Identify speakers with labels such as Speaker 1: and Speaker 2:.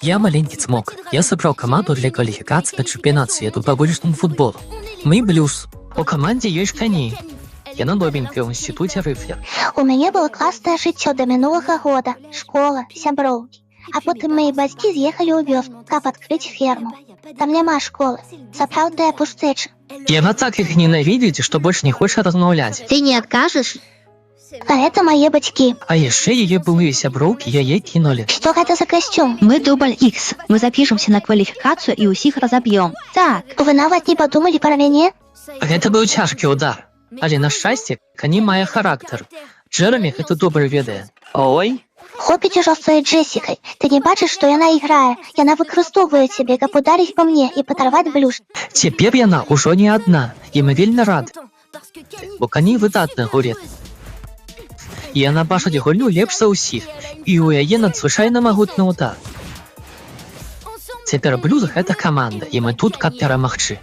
Speaker 1: Я маленький цмок. Я собрал команду для квалификации на чемпионат света по уличному футболу. Мы блюз. У команде есть кони. Я на новенький в институте Рыфлер.
Speaker 2: У мяне было класнае жыццё да мінулага года, школа, сяброўкі. А потым мае бацькі з'ехалі ў вёску, каб адкрыць ферму. Там няма школы, сапраўдная пустэча.
Speaker 1: Яна так их ненавидит, что больше не хочет размаўляць.
Speaker 3: Ты не откажешь?
Speaker 2: А гэта мае бацькі.
Speaker 1: А яшчэ яе былыя сяброўкі яе кинули.
Speaker 2: Што гэта за касцюм?
Speaker 3: Мы дубль X. Мы запишемся на квалификацию и усіх разобьем. Так.
Speaker 2: Вы нават не падумалі пра мяне?
Speaker 1: Гэта быў цяжкі удар. Але на шчасце, коні мае характар. Джерамі гэта добра ведае. Ой,
Speaker 2: Хопіць ужо з твоей Джесікай. Ты не бачыш, што яна іграе. Яна выкарыстоўвае цябе, каб ударыць па мне і падарваць блюз.
Speaker 1: цяпер яна ўжо не адна, і мы вельмі рады. Бо коні выдатны гурет. І яна бачыць гульню лепш за ўсіх, і ў яе надзвычайна магутны удар. Цяпер блюз гэта каманда, і мы тут каб перамагчы.